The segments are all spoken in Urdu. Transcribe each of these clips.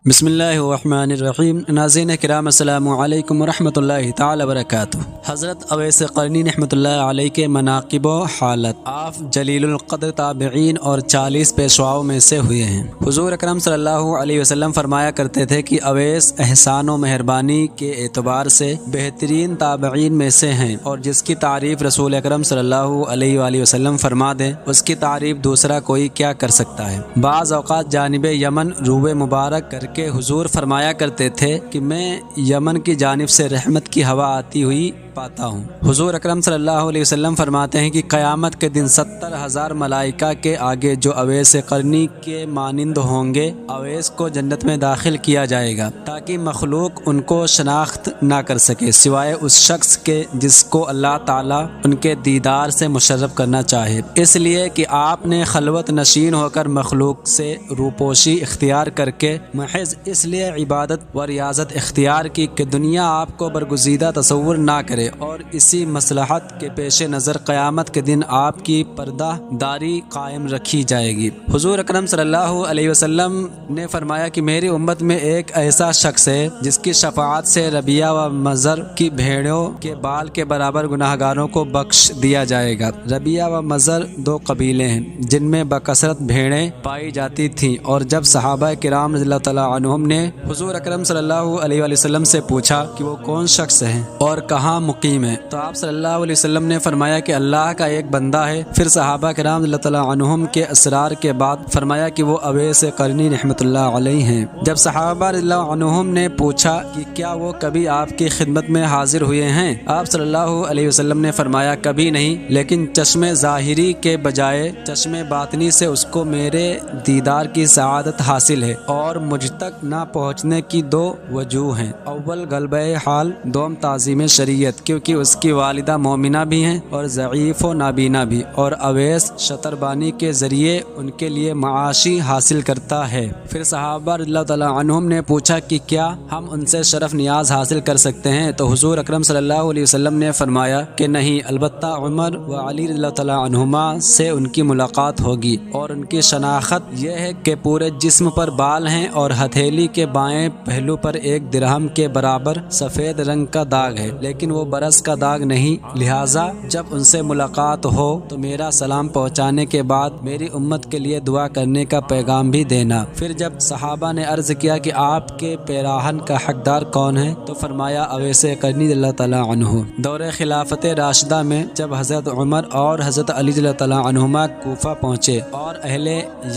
بسم اللہ الرحمن الرحیم۔ ناظرین کرام السلام علیکم ورحمۃ اللہ تعالی وبرکاتہ۔ حضرت اویس قرنی رحمۃ اللہ علیہ کے مناقب و حالت۔ آپ جلیل القدر تابعین اور 40 پیشواؤں میں سے ہوئے ہیں۔ حضور اکرم صلی اللہ علیہ وسلم فرمایا کرتے تھے کہ اویس احسان و مہربانی کے اعتبار سے بہترین تابعین میں سے ہیں، اور جس کی تعریف رسول اکرم صلی اللہ علیہ وآلہ وسلم فرما دیں اس کی تعریف دوسرا کوئی کیا کر سکتا ہے۔ بعض اوقات جانب یمن روح مبارک کر کے حضور فرمایا کرتے تھے کہ میں یمن کی جانب سے رحمت کی ہوا آتی ہوئی پاتا ہوں۔ حضور اکرم صلی اللہ علیہ وسلم فرماتے ہیں کہ قیامت کے دن 70,000 ملائکہ کے آگے جو اویس قرنی کے مانند ہوں گے، اویس کو جنت میں داخل کیا جائے گا تاکہ مخلوق ان کو شناخت نہ کر سکے سوائے اس شخص کے جس کو اللہ تعالیٰ ان کے دیدار سے مشرف کرنا چاہے، اس لیے کہ آپ نے خلوت نشین ہو کر مخلوق سے روپوشی اختیار کر کے محض اس لیے عبادت و ریاضت اختیار کی کہ دنیا آپ کو برگزیدہ تصور نہ کرے، اور اسی مصلحت کے پیش نظر قیامت کے دن آپ کی پردہ داری قائم رکھی جائے گی۔ حضور اکرم صلی اللہ علیہ وسلم نے فرمایا کہ میری امت میں ایک ایسا شخص ہے جس کی شفاعت سے ربیہ و مضر کی بھیڑوں کے بال کے برابر گناہگاروں کو بخش دیا جائے گا۔ ربیہ و مضر 2 قبیلے ہیں جن میں بکثرت بھیڑیں پائی جاتی تھیں، اور جب صحابہ کرام رضی اللہ تعالیٰ عنہم نے حضور اکرم صلی اللہ علیہ وسلم سے پوچھا کہ وہ کون شخص ہیں اور کہاں مقیم ہے، تو آپ صلی اللہ علیہ وسلم نے فرمایا کہ اللہ کا ایک بندہ ہے۔ پھر صحابہ کرام رضی اللہ تعالیٰ عنہم کے اسرار کے بعد فرمایا کہ وہ اویس قرنی رحمۃ اللہ علیہ ہیں۔ جب صحابہ رضی اللہ عنہم نے پوچھا کہ کیا وہ کبھی آپ کی خدمت میں حاضر ہوئے ہیں، آپ صلی اللہ علیہ وسلم نے فرمایا کبھی نہیں، لیکن چشم ظاہری کے بجائے چشم باطنی سے اس کو میرے دیدار کی سعادت حاصل ہے، اور مجھ تک نہ پہنچنے کی 2 وجوہ ہیں۔ اول غلبہ حال، دوم تعظیم شریعت، کیونکہ اس کی والدہ مومنہ بھی ہیں اور ضعیف و نابینا بھی، اور اویس شتربانی کے ذریعے ان کے لیے معاشی حاصل کرتا ہے۔ پھر صحابہ رضی اللہ تعالیٰ عنہم نے پوچھا کہ کیا ہم ان سے شرف نیاز حاصل کر سکتے ہیں، تو حضور اکرم صلی اللہ علیہ وسلم نے فرمایا کہ نہیں، البتہ عمر و علی رضی اللہ تعالیٰ عنہما سے ان کی ملاقات ہوگی، اور ان کی شناخت یہ ہے کہ پورے جسم پر بال ہیں اور ہتھیلی کے بائیں پہلو پر 1 درہم کے برابر سفید رنگ کا داغ ہے، لیکن وہ برس کا داغ نہیں، لہٰذا جب ان سے ملاقات ہو تو میرا سلام پہنچانے کے بعد میری امت کے لیے دعا کرنے کا پیغام بھی دینا۔ پھر جب صحابہ نے عرض کیا کہ آپ کے پیراہن کا حقدار کون ہے، تو فرمایا اویس قرنی رضی اللہ تعالیٰ عنہ۔ دور خلافت راشدہ میں جب حضرت عمر اور حضرت علی رضی اللہ تعالیٰ عنہما کوفہ پہنچے اور اہل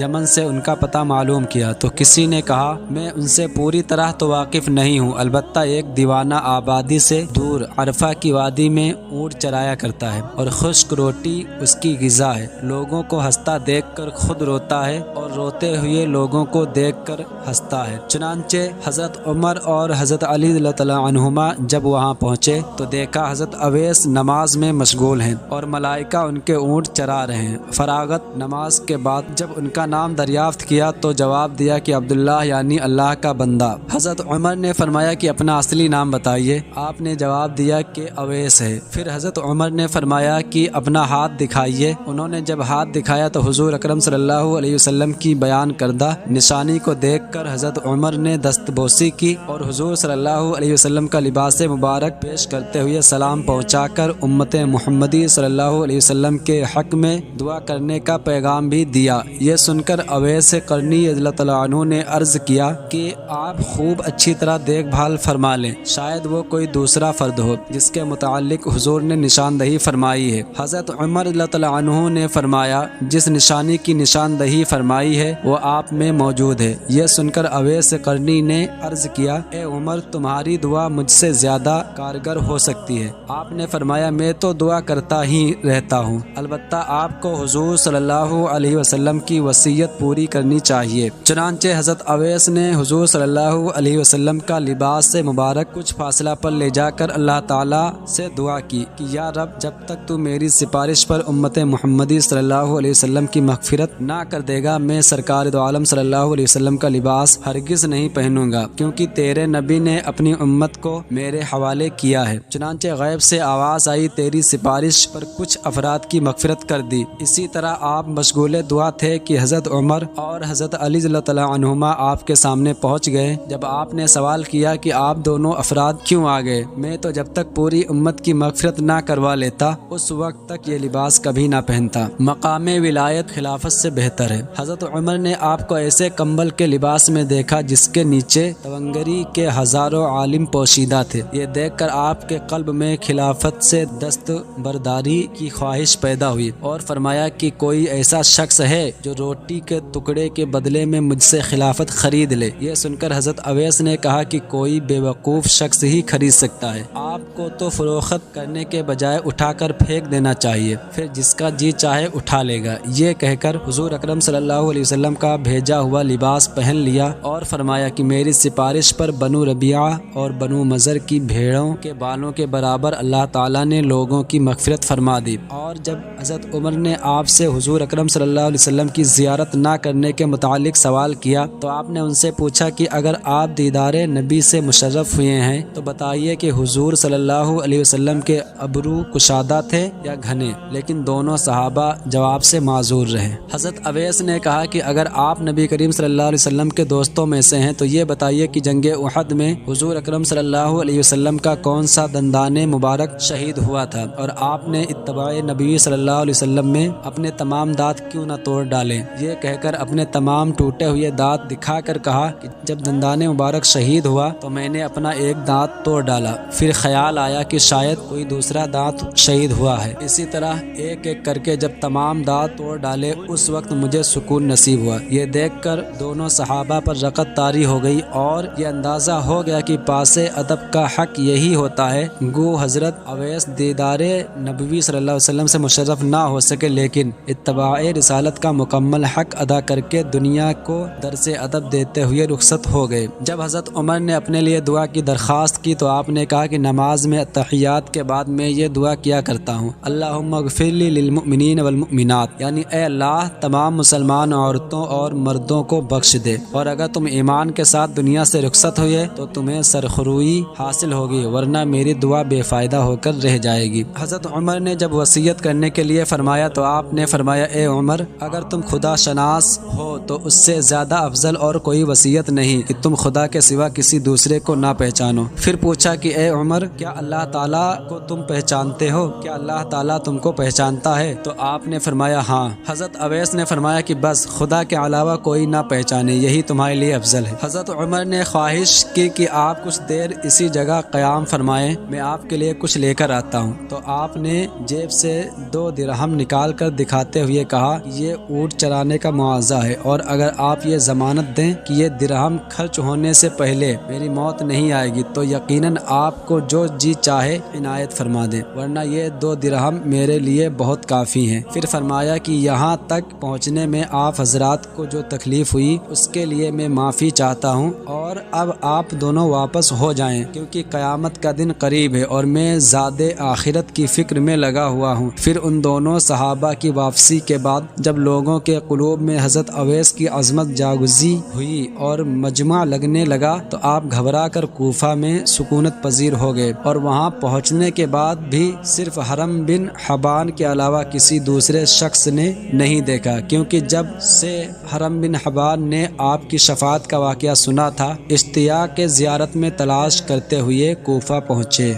یمن سے ان کا پتہ معلوم کیا، تو کسی نے کہا میں ان سے پوری طرح تو واقف نہیں ہوں، البتہ ایک دیوانہ آبادی سے دور عرفہ کی وادی میں اونٹ چرایا کرتا ہے، اور خشک روٹی اس کی غذا ہے، لوگوں کو ہنستا دیکھ کر خود روتا ہے اور روتے ہوئے لوگوں کو دیکھ کر ہنستا ہے۔ چنانچہ حضرت عمر اور حضرت علی رضی اللہ تعالیٰ عنہما جب وہاں پہنچے تو دیکھا حضرت اویس نماز میں مشغول ہیں اور ملائکہ ان کے اونٹ چرا رہے ہیں۔ فراغت نماز کے بعد جب ان کا نام دریافت کیا تو جواب دیا کہ عبداللہ یعنی اللہ کا بندہ۔ حضرت عمر نے فرمایا کہ اپنا اصلی نام بتائیے، آپ نے جواب دیا کہ اویس ہے۔ پھر حضرت عمر نے فرمایا کہ اپنا ہاتھ دکھائیے، انہوں نے جب ہاتھ دکھایا تو حضور اکرم صلی اللہ علیہ وسلم کی بیان کردہ نشانی کو دیکھ کر حضرت عمر نے دستبوسی کی اور حضور صلی اللہ علیہ وسلم کا لباس مبارک پیش کرتے ہوئے سلام پہنچا کر امت محمدی صلی اللہ علیہ وسلم کے حق میں دعا کرنے کا پیغام بھی دیا۔ یہ سن کر اویس قرنی رضی اللہ تعالیٰ عنہ نے عرض کیا کہ آپ خوب اچھی طرح دیکھ بھال فرما لیں، شاید وہ کوئی دوسرا فرد ہو جس کے متعلق حضور نے نشاندہی فرمائی ہے۔ حضرت عمر رضی اللہ تعالیٰ عنہ نے فرمایا جس نشانی کی نشاندہی فرمائی ہے وہ آپ میں موجود ہے۔ یہ سن کر اویس قرنی نے عرض کیا اے عمر، تمہاری دعا مجھ سے زیادہ کارگر ہو سکتی ہے۔ آپ نے فرمایا میں تو دعا کرتا ہی رہتا ہوں، البتہ آپ کو حضور صلی اللہ علیہ وسلم کی وصیت پوری کرنی چاہیے۔ چنانچہ حضرت اویس نے حضور صلی اللہ علیہ وسلم کا لباس سے مبارک کچھ فاصلہ پر لے جا کر اللہ تعالیٰ تعالیٰ سے دعا کی کہ یا رب جب تک تو میری سفارش پر امت محمدی صلی اللہ علیہ وسلم کی مغفرت نہ کر دے گا میں سرکار دو عالم صلی اللہ علیہ وسلم کا لباس ہرگز نہیں پہنوں گا، کیونکہ تیرے نبی نے اپنی امت کو میرے حوالے کیا ہے۔ چنانچہ غیب سے آواز آئی، تیری سفارش پر کچھ افراد کی مغفرت کر دی۔ اسی طرح آپ مشغول دعا تھے کہ حضرت عمر اور حضرت علی رضی اللہ تعالیٰ عنہما آپ کے سامنے پہنچ گئے۔ جب آپ نے سوال کیا کہ آپ دونوں افراد کیوں آ گئے، میں تو جب تک پوری امت کی مغفرت نہ کروا لیتا اس وقت تک یہ لباس کبھی نہ پہنتا۔ مقام ولایت خلافت سے بہتر ہے۔ حضرت عمر نے آپ کو ایسے کمبل کے لباس میں دیکھا جس کے نیچے تونگری کے ہزاروں عالم پوشیدہ تھے۔ یہ دیکھ کر آپ کے قلب میں خلافت سے دستبرداری کی خواہش پیدا ہوئی اور فرمایا کہ کوئی ایسا شخص ہے جو روٹی کے ٹکڑے کے بدلے میں مجھ سے خلافت خرید لے۔ یہ سن کر حضرت اویس نے کہا کہ کوئی بے وقوف شخص ہی خرید سکتا ہے، آپ کو تو فروخت کرنے کے بجائے اٹھا کر پھینک دینا چاہیے، پھر جس کا جی چاہے اٹھا لے گا۔ یہ کہہ کر حضور اکرم صلی اللہ علیہ وسلم کا بھیجا ہوا لباس پہن لیا اور فرمایا کہ میری سفارش پر بنو ربیعہ اور بنو مضر کی بھیڑوں کے بالوں کے برابر اللہ تعالیٰ نے لوگوں کی مغفرت فرما دی۔ اور جب حضرت عمر نے آپ سے حضور اکرم صلی اللہ علیہ وسلم کی زیارت نہ کرنے کے متعلق سوال کیا تو آپ نے ان سے پوچھا کہ اگر آپ دیدار نبی سے مشرف ہوئے ہیں تو بتائیے کہ حضور صلی اللہ علیہ وسلم کے ابرو کشادہ تھے یا گھنے، لیکن دونوں صحابہ جواب سے معذور رہے۔ حضرت اویس نے کہا کہ اگر آپ نبی کریم صلی اللہ علیہ وسلم کے دوستوں میں سے ہیں تو یہ بتائیے کہ جنگ احد میں حضور اکرم صلی اللہ علیہ وسلم کا کون سا دندان مبارک شہید ہوا تھا، اور آپ نے اتباع نبی صلی اللہ علیہ وسلم میں اپنے تمام دانت کیوں نہ توڑ ڈالے۔ یہ کہہ کر اپنے تمام ٹوٹے ہوئے دانت دکھا کر کہا کہ جب دندان مبارک شہید ہوا تو میں نے اپنا ایک دانت توڑ ڈالا، پھر خیال آیا کہ شاید کوئی دوسرا دانت شہید ہوا ہے۔ اسی طرح ایک ایک کر کے جب تمام دانت توڑ ڈالے اس وقت مجھے سکون نصیب ہوا۔ یہ دیکھ کر دونوں صحابہ پر رغبت طاری ہو گئی اور یہ اندازہ ہو گیا کہ پاس ادب کا حق یہی ہوتا ہے۔ گو حضرت اویس دیدار نبوی صلی اللہ علیہ وسلم سے مشرف نہ ہو سکے، لیکن اتباع رسالت کا مکمل حق ادا کر کے دنیا کو درس ادب دیتے ہوئے رخصت ہو گئے۔ جب حضرت عمر نے اپنے لیے دعا کی درخواست کی تو آپ نے کہا کہ نماز میں تحیات کے بعد میں یہ دعا کیا کرتا ہوں، اللہم اغفر لی للمؤمنین والمؤمنات، یعنی اے اللہ تمام مسلمان عورتوں اور مردوں کو بخش دے، اور اگر تم ایمان کے ساتھ دنیا سے رخصت ہوئے تو تمہیں سرخروئی حاصل ہوگی، ورنہ میری دعا بے فائدہ ہو کر رہ جائے گی۔ حضرت عمر نے جب وصیت کرنے کے لیے فرمایا تو آپ نے فرمایا اے عمر اگر تم خدا شناس ہو تو اس سے زیادہ افضل اور کوئی وصیت نہیں کہ تم خدا کے سوا کسی دوسرے کو نہ پہچانو۔ پھر پوچھا کہ اے عمر کیا اللہ تعالیٰ کو تم پہچانتے ہو؟ کیا اللہ تعالیٰ تم کو پہچانتا ہے؟ تو آپ نے فرمایا ہاں۔ حضرت اویس نے فرمایا کہ بس خدا کے علاوہ کوئی نہ پہچانے، یہی تمہارے لیے افضل ہے۔ حضرت عمر نے خواہش کی کہ آپ کچھ دیر اسی جگہ قیام فرمائیں، میں آپ کے لیے کچھ لے کر آتا ہوں۔ تو آپ نے جیب سے 2 درہم نکال کر دکھاتے ہوئے کہا یہ اونٹ چرانے کا معاوضہ ہے، اور اگر آپ یہ ضمانت دیں کہ یہ درہم خرچ ہونے سے پہلے میری موت نہیں آئے گی تو یقیناً آپ کو جو جی چاہے عنایت فرما دیں، ورنہ یہ 2 درہم میرے لیے بہت کافی ہیں۔ پھر فرمایا کہ یہاں تک پہنچنے میں آپ حضرات کو جو تکلیف ہوئی اس کے لیے میں معافی چاہتا ہوں، اور اب آپ دونوں واپس ہو جائیں کیونکہ قیامت کا دن قریب ہے اور میں زاد آخرت کی فکر میں لگا ہوا ہوں۔ پھر ان دونوں صحابہ کی واپسی کے بعد جب لوگوں کے قلوب میں حضرت اویس کی عظمت جاگزی ہوئی اور مجمع لگنے لگا تو آپ گھبرا کر کوفہ میں سکونت پذیر ہو گئے، اور وہاں پہنچنے کے بعد بھی صرف حرم بن حبان کے علاوہ کسی دوسرے شخص نے نہیں دیکھا، کیونکہ جب سے حرم بن حبان نے آپ کی شفاعت کا واقعہ سنا تھا اشتیاق زیارت میں تلاش کرتے ہوئے کوفہ پہنچے۔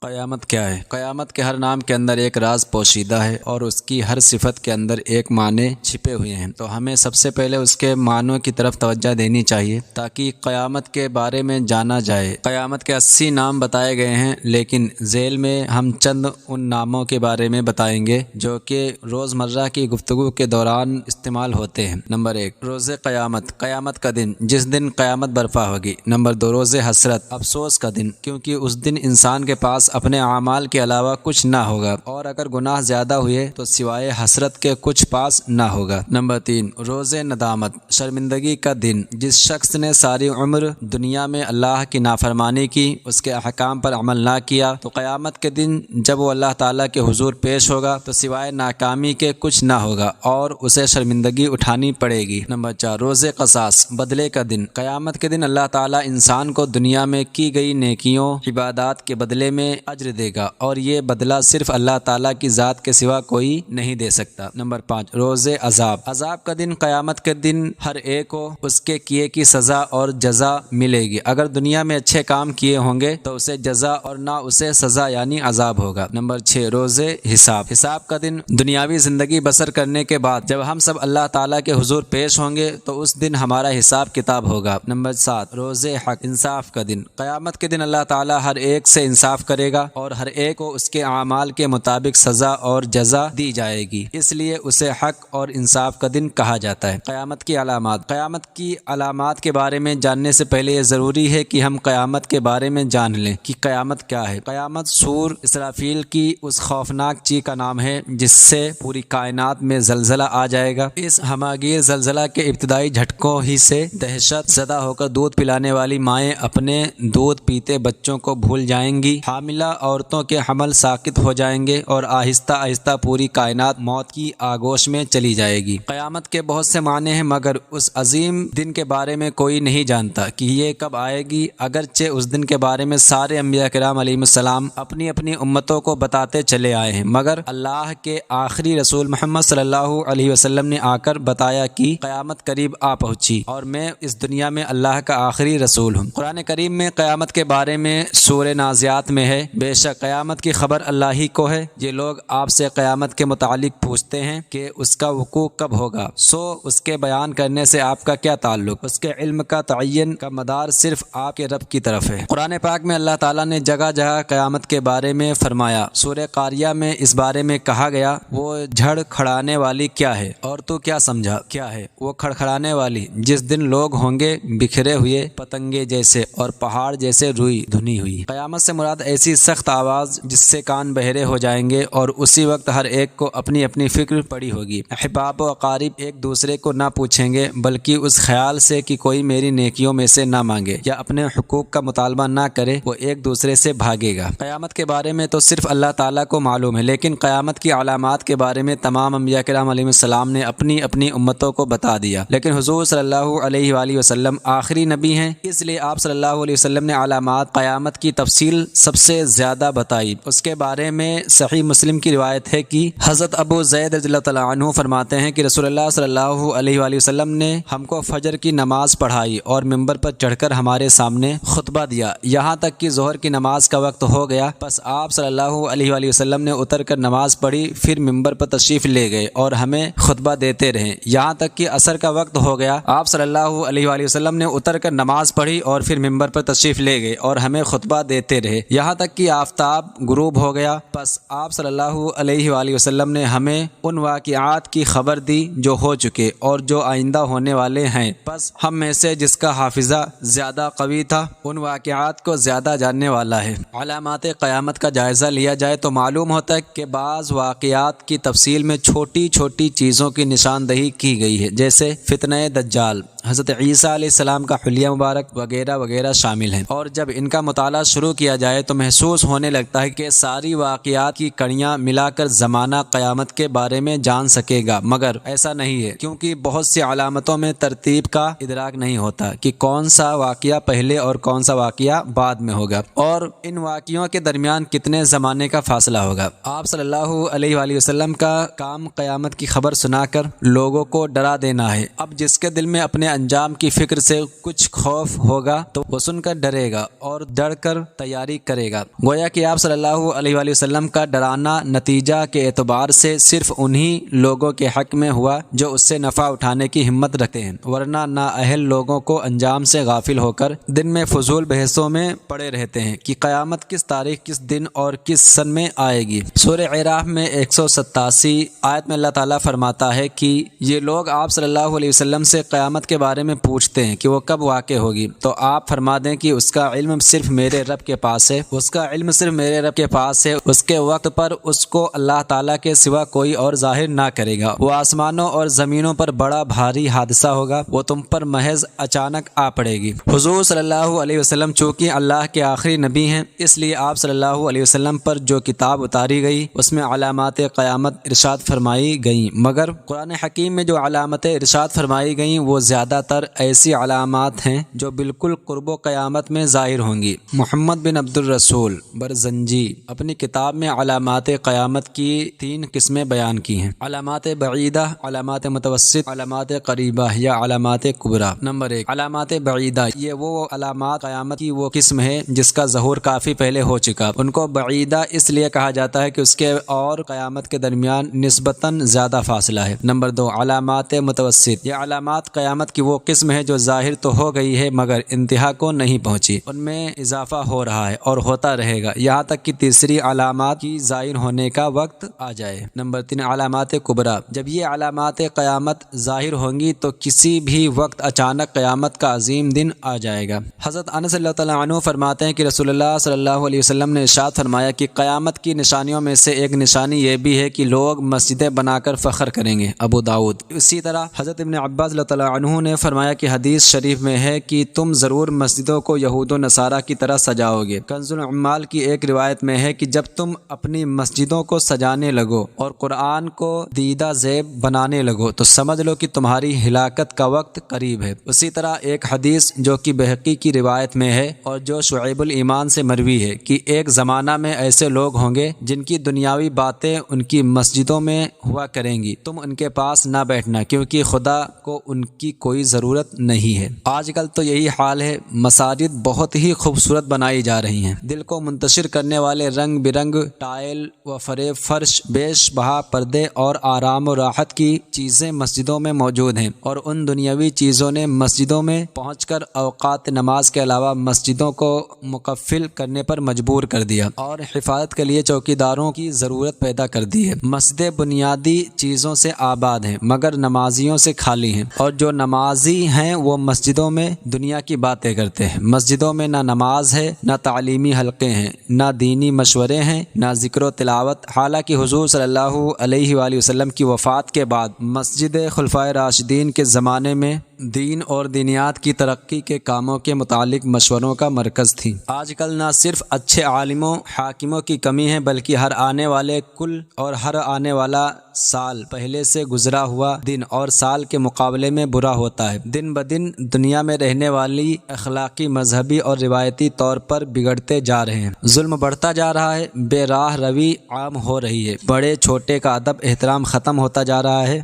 قیامت کیا ہے؟ قیامت کے ہر نام کے اندر ایک راز پوشیدہ ہے اور اس کی ہر صفت کے اندر ایک معنی چھپے ہوئے ہیں، تو ہمیں سب سے پہلے اس کے معنوں کی طرف توجہ دینی چاہیے تاکہ قیامت کے بارے میں جانا جائے۔ قیامت کے 80 نام بتائے گئے ہیں، لیکن ذیل میں ہم چند ان ناموں کے بارے میں بتائیں گے جو کہ روزمرہ کی گفتگو کے دوران استعمال ہوتے ہیں۔ نمبر 1 روز قیامت، قیامت کا دن جس دن قیامت برپا ہوگی۔ نمبر 2 روز حسرت، افسوس کا دن، کیونکہ اس دن انسان کے پاس اپنے اعمال کے علاوہ کچھ نہ ہوگا، اور اگر گناہ زیادہ ہوئے تو سوائے حسرت کے کچھ پاس نہ ہوگا۔ نمبر 3، روز ندامت، شرمندگی کا دن۔ جس شخص نے ساری عمر دنیا میں اللہ کی نافرمانی کی، اس کے احکام پر عمل نہ کیا، تو قیامت کے دن جب وہ اللہ تعالیٰ کے حضور پیش ہوگا تو سوائے ناکامی کے کچھ نہ ہوگا اور اسے شرمندگی اٹھانی پڑے گی۔ نمبر 4، روز قصاص، بدلے کا دن۔ قیامت کے دن اللہ تعالیٰ انسان کو دنیا میں کی گئی نیکیوں، عبادات کے بدلے میں اجر دے گا، اور یہ بدلہ صرف اللہ تعالیٰ کی ذات کے سوا کوئی نہیں دے سکتا۔ نمبر 5، روز عذاب، عذاب کا دن۔ قیامت کے دن ہر ایک کو اس کے کیے کی سزا اور جزا ملے گی۔ اگر دنیا میں اچھے کام کیے ہوں گے تو اسے جزا اور نہ اسے سزا یعنی عذاب ہوگا۔ نمبر 6، روز حساب، حساب کا دن۔ دنیاوی زندگی بسر کرنے کے بعد جب ہم سب اللہ تعالیٰ کے حضور پیش ہوں گے تو اس دن ہمارا حساب کتاب ہوگا۔ نمبر 7، روز حق، انصاف کا دن۔ قیامت کے دن اللہ تعالیٰ ہر ایک سے انصاف کرے گا اور ہر ایک کو اس کے اعمال کے مطابق سزا اور جزا دی جائے گی، اس لیے اسے حق اور انصاف کا دن کہا جاتا ہے۔ قیامت کی علامات، قیامت کی علامات کے بارے میں جاننے سے پہلے یہ ضروری ہے کہ ہم قیامت کے بارے میں جان لیں کہ قیامت کیا ہے۔ قیامت سور اسرافیل کی اس خوفناک چیز کا نام ہے جس سے پوری کائنات میں زلزلہ آ جائے گا۔ اس ہماگیر زلزلہ کے ابتدائی جھٹکوں ہی سے دہشت زدہ ہو کر دودھ پلانے والی مائیں اپنے دودھ پیتے بچوں کو بھول جائیں گی، حاملہ عورتوں کے حمل ساقط ہو جائیں گے اور آہستہ آہستہ پوری کائنات موت کی آغوش میں چلی جائے گی۔ قیامت کے بہت سے معنی ہیں مگر اس عظیم دن کے بارے میں کوئی نہیں جانتا کہ یہ کب آئے گی، اگرچہ اس دن کے بارے میں سارے انبیاء کرام علیہ السلام اپنی اپنی امتوں کو بتاتے چلے آئے ہیں، مگر اللہ کے آخری رسول محمد صلی اللہ علیہ وسلم نے آ کر بتایا کہ قیامت قریب آ پہنچی اور میں اس دنیا میں اللہ کا آخری رسول ہوں۔ قرآن کریم میں قیامت کے بارے میں سورہ نازعات میں ہے، بے شک قیامت کی خبر اللہ ہی کو ہے، یہ لوگ آپ سے قیامت کے متعلق پوچھتے ہیں کہ اس کا وقوع کب ہوگا، سو اس کے بیان کرنے سے آپ کا کیا تعلق، اس کے علم کا تعین کا مدار صرف آپ کے رب کی طرف ہے۔ قرآن پاک میں اللہ تعالیٰ نے جگہ جگہ قیامت کے بارے میں فرمایا۔ سورہ قاریہ میں اس بارے میں کہا گیا، وہ جھڑ کھڑانے والی کیا ہے اور تو کیا سمجھا، کیا ہے وہ کھڑکھڑانے والی، جس دن لوگ ہوں گے بکھرے ہوئے پتنگے جیسے اور پہاڑ جیسے روئی دھنی ہوئی۔ قیامت سے مراد ایسی سخت آواز جس سے کان بہرے ہو جائیں گے اور اسی وقت ہر ایک کو اپنی اپنی فکر پڑی ہوگی۔ احباب و اقارب ایک دوسرے کو نہ پوچھیں گے بلکہ اس خیال سے کہ کوئی میری نیکیوں میں سے نہ مانگے یا اپنے حقوق کا مطالبہ نہ کرے، وہ ایک دوسرے سے بھاگے گا۔ قیامت کے بارے میں تو صرف اللہ تعالیٰ کو معلوم ہے، لیکن قیامت کی علامات کے بارے میں تمام انبیاء کرام علیہ السلام نے اپنی اپنی امتوں کو بتا دیا، لیکن حضور صلی اللہ علیہ وآلہ وسلم آخری نبی ہیں، اس لیے آپ صلی اللہ علیہ وسلم نے علامات قیامت کی تفصیل سب سے زیادہ بتائی۔ اس کے بارے میں صحیح مسلم کی روایت ہے کہ حضرت ابو زید رضی اللہ تعالیٰ عنہ فرماتے ہیں کہ رسول اللہ صلی اللہ علیہ وآلہ وسلم نے ہم کو فجر کی نماز پڑھائی اور منبر پر چڑھ کر ہمارے سامنے خطبہ دیا، یہاں تک کہ ظہر کی نماز کا وقت ہو گیا، پس آپ صلی اللہ علیہ وآلہ وسلم نے اتر کر نماز پڑھی، پھر منبر پر تشریف لے گئے اور ہمیں خطبہ دیتے رہے، یہاں تک کہ عصر کا وقت ہو گیا، آپ صلی اللہ علیہ وآلہ وسلم نے اتر کر نماز پڑھی اور پھر منبر پر تشریف لے گئے اور ہمیں خطبہ دیتے رہے، یہاں تک کہ آفتاب غروب ہو گیا، پس آپ صلی اللہ علیہ وآلہ وسلم نے ہمیں ان واقعات کی خبر دی جو ہو چکے اور جو آئندہ ہونے والے ہیں، پس ہم میں سے جس کا حافظہ زیادہ قوی تھا ان واقعات کو زیادہ جاننے والا ہے۔ علامات قیامت کا جائزہ لیا جائے تو معلوم ہوتا ہے کہ بعض واقعات کی تفصیل میں چھوٹی چھوٹی چیزوں کی نشاندہی کی گئی ہے، جیسے فتنہ دجال، حضرت عیسیٰ علیہ السلام کا حلیہ مبارک وغیرہ وغیرہ شامل ہیں، اور جب ان کا مطالعہ شروع کیا جائے تو محسوس ہونے لگتا ہے کہ ساری واقعات کی کڑیاں ملا کر زمانہ قیامت کے بارے میں جان سکے گا، مگر ایسا نہیں ہے کیونکہ بہت سی علامتوں میں ترتیب کا ادراک نہیں ہوتا کہ کون سا واقعہ پہلے اور کون سا واقعہ بعد میں ہوگا اور ان واقعوں کے درمیان کتنے زمانے کا فاصلہ ہوگا۔ آپ صلی اللہ علیہ وآلہ وسلم کا کام قیامت کی خبر سنا کر لوگوں کو ڈرا دینا ہے۔ اب جس کے دل میں اپنے انجام کی فکر سے کچھ خوف ہوگا تو وہ سن کر ڈرے گا اور ڈر کر تیاری کرے گا، گویا کہ آپ صلی اللہ علیہ وآلہ وسلم کا ڈرانا نتیجہ کے اعتبار سے صرف انہی لوگوں کے حق میں ہوا جو اس سے نفع اٹھانے کی ہمت رکھتے ہیں، ورنہ نااہل لوگوں کو انجام سے غافل ہو کر دن میں فضول بحثوں میں پڑے رہتے ہیں کہ قیامت کس تاریخ، کس دن اور کس سن میں آئے گی۔ سورہ اعراف میں 187 آیت میں اللہ تعالیٰ فرماتا ہے کہ یہ لوگ آپ صلی اللہ علیہ وسلم سے قیامت کے بارے میں پوچھتے ہیں کہ وہ کب واقع ہوگی، تو آپ فرما دیں کہ اس کا علم صرف میرے رب کے پاس ہے، اس کا علم صرف میرے رب کے پاس ہے، اس کے وقت پر اس کو اللہ تعالیٰ کے سوا کوئی اور ظاہر نہ کرے گا، وہ آسمانوں اور زمینوں پر بڑا بھاری حادثہ ہوگا، وہ تم پر محض اچانک آ پڑے گی۔ حضور صلی اللہ علیہ وسلم چونکہ اللہ کے آخری نبی ہیں، اس لیے آپ صلی اللہ علیہ وسلم پر جو کتاب اتاری گئی اس میں علامات قیامت ارشاد فرمائی گئیں، مگر قرآن حکیم میں جو علامتیں ارشاد فرمائی گئیں وہ زیادہ تر ایسی علامات ہیں جو بالکل قرب و قیامت میں ظاہر ہوں گی۔ محمد بن عبد الرسول برزنجی اپنی کتاب میں علامات قیامت کی 3 قسمیں بیان کی ہیں: علامات بعیدہ، علامات متوسط، علامات قریبہ یا علامات کبریٰ۔ نمبر 1، علامات بعیدہ، یہ وہ علامات قیامت کی وہ قسم ہے جس کا ظہور کافی پہلے ہو چکا، ان کو بعیدہ اس لیے کہا جاتا ہے کہ اس کے اور قیامت کے درمیان نسبتاً زیادہ فاصلہ ہے۔ نمبر 2، علامات متوسط، یہ علامات قیامت کی وہ قسم ہے جو ظاہر تو ہو گئی ہے مگر انتہا کو نہیں پہنچی، ان میں اضافہ ہو رہا ہے اور ہوتا رہے گا یہاں تک کہ تیسری علامات کی ظاہر ہونے کا وقت آ جائے۔ نمبر 3، علامات کبریٰ، جب یہ علامات قیامت ظاہر ہوں گی تو کسی بھی وقت اچانک قیامت کا عظیم دن آ جائے گا۔ حضرت انس صلی اللہ تعالیٰ عنہ فرماتے ہیں کہ رسول اللہ صلی اللہ علیہ وسلم نے ارشاد فرمایا کہ قیامت کی نشانیوں میں سے ایک نشانی یہ بھی ہے کہ لوگ مسجدیں بنا کر فخر کریں گے، ابو داؤد۔ اسی طرح حضرت ابن عباس صلی اللہ تعالیٰ عنہ نے فرمایا کہ حدیث شریف میں ہے کہ تم ضرور مسجدوں کو یہود و نصارہ کی طرح سجاؤ گے۔ کنز العمال کی ایک روایت میں ہے کہ جب تم اپنی مسجدوں کو سجانے لگو اور قرآن کو دیدہ زیب بنانے لگو تو سمجھ لو کہ تمہاری ہلاکت کا وقت قریب ہے۔ اسی طرح ایک حدیث جو کہ بہقی کی روایت میں ہے اور جو شعیب الایمان سے مروی ہے کہ ایک زمانہ میں ایسے لوگ ہوں گے جن کی دنیاوی باتیں ان کی مسجدوں میں ہوا کریں گی، تم ان کے پاس نہ بیٹھنا کیونکہ خدا کو ان کی کوئی ضرورت نہیں ہے۔ آج کل تو یہی حال ہے، مساجد بہت ہی خوبصورت بنائی جا رہی ہیں، دل کو منتشر کرنے والے رنگ برنگ ٹائل و فریب فرش، بیش بہا پردے اور آرام و راحت کی چیزیں مسجدوں میں موجود ہیں، اور ان دنیاوی چیزوں نے مسجدوں میں پہنچ کر اوقات نماز کے علاوہ مسجدوں کو مقفل کرنے پر مجبور کر دیا اور حفاظت کے لیے چوکیداروں کی ضرورت پیدا کر دی ہے۔ مسجدیں بنیادی چیزوں سے آباد ہیں مگر نمازیوں سے خالی ہیں، اور جو نمازی ہیں وہ مسجدوں میں دنیا کی باتیں کرتے ہیں۔ مسجدوں میں نہ نماز ہے، نہ تعلیمی حلقے ہیں، نہ دینی مشورے ہیں، نہ ذکر و تلاوت۔ حالانکہ حضور صلی اللہ علیہ وآلہ وسلم کی وفات کے بعد مسجد خلفائے راشدین کے زمانے میں دین اور دینیات کی ترقی کے کاموں کے متعلق مشوروں کا مرکز تھی۔ آج کل نہ صرف اچھے عالموں حاکموں کی کمی ہے بلکہ ہر آنے والے کل اور ہر آنے والا سال پہلے سے گزرا ہوا دن اور سال کے مقابلے میں برا ہوتا ہے۔ دن بدن دنیا میں رہنے والی اخلاقی، مذہبی اور روایتی طور پر بگڑتے جا رہے ہیں، ظلم بڑھتا جا رہا ہے، بے راہ روی عام ہو رہی ہے، بڑے چھوٹے کا ادب احترام ختم ہوتا جا رہا ہے۔